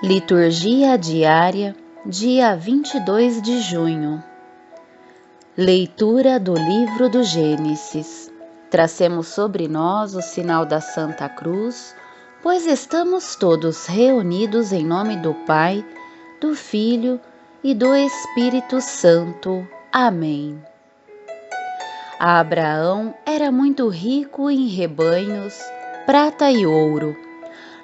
Liturgia diária, dia 22 de junho. Leitura do livro do Gênesis. Tracemos sobre nós o sinal da Santa Cruz, pois estamos todos reunidos em nome do Pai, do Filho e do Espírito Santo. Amém. Abraão era muito rico em rebanhos, prata e ouro.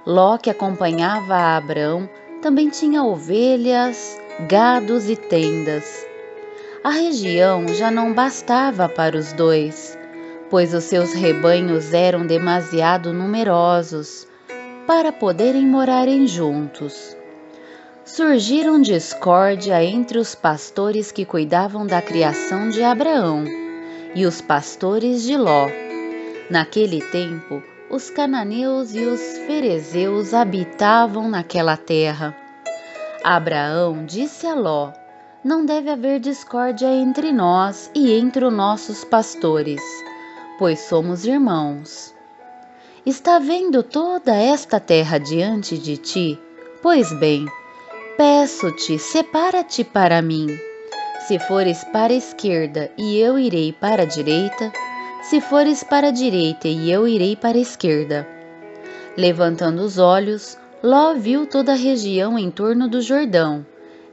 Ló, que acompanhava a Abrão, também tinha ovelhas, gados e tendas. A região já não bastava para os dois, pois os seus rebanhos eram demasiado numerosos para poderem morarem juntos. Surgiram discórdia entre os pastores que cuidavam da criação de Abraão e os pastores de Ló. Naquele tempo, os cananeus e os ferezeus habitavam naquela terra. Abraão disse a Ló: não deve haver discórdia entre nós e entre os nossos pastores, pois somos irmãos. Está vendo toda esta terra diante de ti? Pois bem, peço-te, separa-te para mim. Se fores para a esquerda e eu irei para a direita, se fores para a direita e eu irei para a esquerda. Levantando os olhos, Ló viu toda a região em torno do Jordão.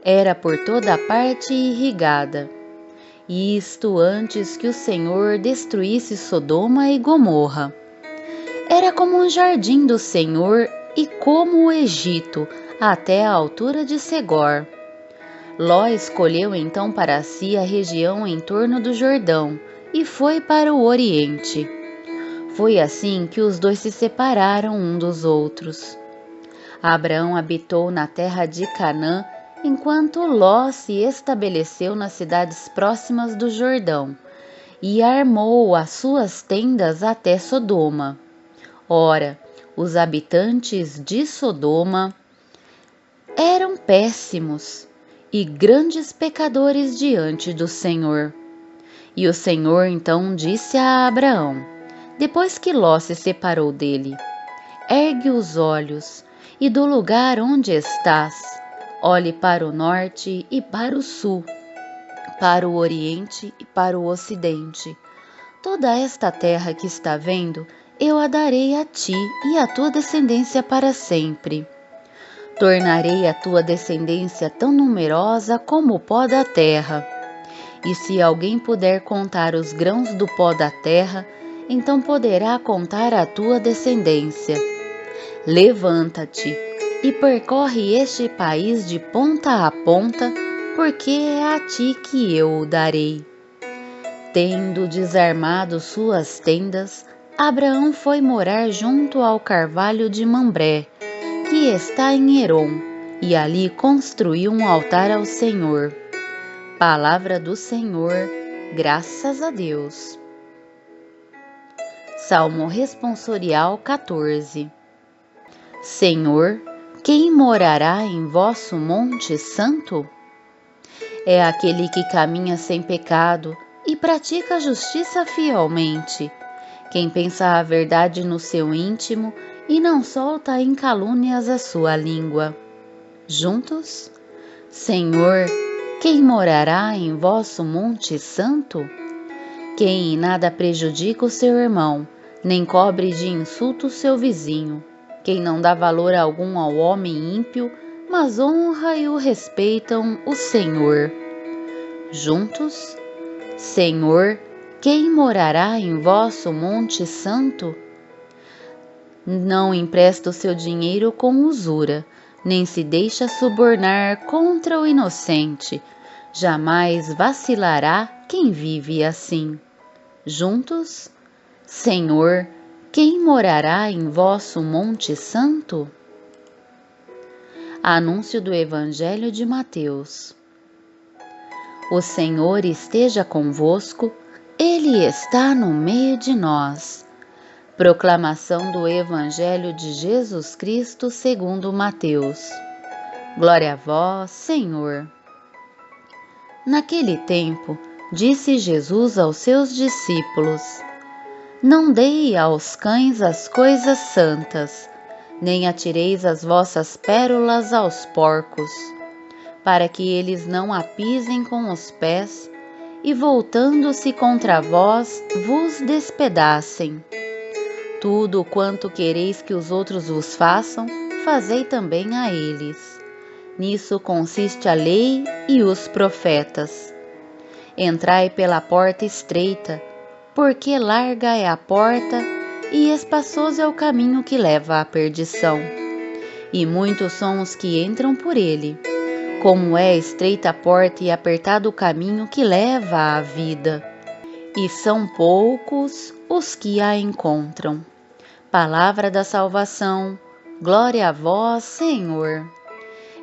Era por toda a parte irrigada. Isto antes que o Senhor destruísse Sodoma e Gomorra. Era como um jardim do Senhor e como o Egito, até a altura de Segor. Ló escolheu então para si a região em torno do Jordão e foi para o Oriente. Foi assim que os dois se separaram um dos outros. Abraão habitou na terra de Canaã, enquanto Ló se estabeleceu nas cidades próximas do Jordão e armou as suas tendas até Sodoma. Ora, os habitantes de Sodoma eram péssimos e grandes pecadores diante do Senhor. E o Senhor então disse a Abraão, depois que Ló se separou dele: ergue os olhos e do lugar onde estás, olhe para o norte e para o sul, para o oriente e para o ocidente. Toda esta terra que está vendo, eu a darei a ti e à tua descendência para sempre. Tornarei a tua descendência tão numerosa como o pó da terra. E se alguém puder contar os grãos do pó da terra, então poderá contar a tua descendência. Levanta-te e percorre este país de ponta a ponta, porque é a ti que eu o darei. Tendo desarmado suas tendas, Abraão foi morar junto ao carvalho de Mambré, que está em Herom, e ali construiu um altar ao Senhor. Palavra do Senhor, graças a Deus. Salmo Responsorial 14. Senhor, quem morará em vosso monte santo? É aquele que caminha sem pecado e pratica a justiça fielmente, quem pensa a verdade no seu íntimo e não solta em calúnias a sua língua. Juntos? Senhor, quem morará em vosso monte santo? Quem em nada prejudica o seu irmão, nem cobre de insulto o seu vizinho. Quem não dá valor algum ao homem ímpio, mas honra e o respeitam o Senhor. Juntos? Senhor, quem morará em vosso monte santo? Não empresta o seu dinheiro com usura, nem se deixa subornar contra o inocente. Jamais vacilará quem vive assim. Juntos? Senhor, quem morará em vosso monte santo? Anúncio do Evangelho de Mateus. O Senhor esteja convosco, Ele está no meio de nós. Proclamação do Evangelho de Jesus Cristo segundo Mateus. Glória a vós, Senhor. Naquele tempo, disse Jesus aos seus discípulos: não deis aos cães as coisas santas, Nem atireis as vossas pérolas aos porcos, para que eles não a pisem com os pés, e voltando-se contra vós, vos despedacem. Tudo quanto quereis que os outros vos façam, fazei também a eles. Nisso consiste a lei e os profetas. Entrai pela porta estreita, porque larga é a porta e espaçoso é o caminho que leva à perdição. E muitos são os que entram por ele. Como é estreita a porta e apertado o caminho que leva à vida, e são poucos os que a encontram. Palavra da salvação, glória a vós, Senhor.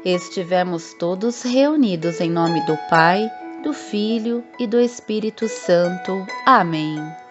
Estivemos todos reunidos em nome do Pai, do Filho e do Espírito Santo. Amém.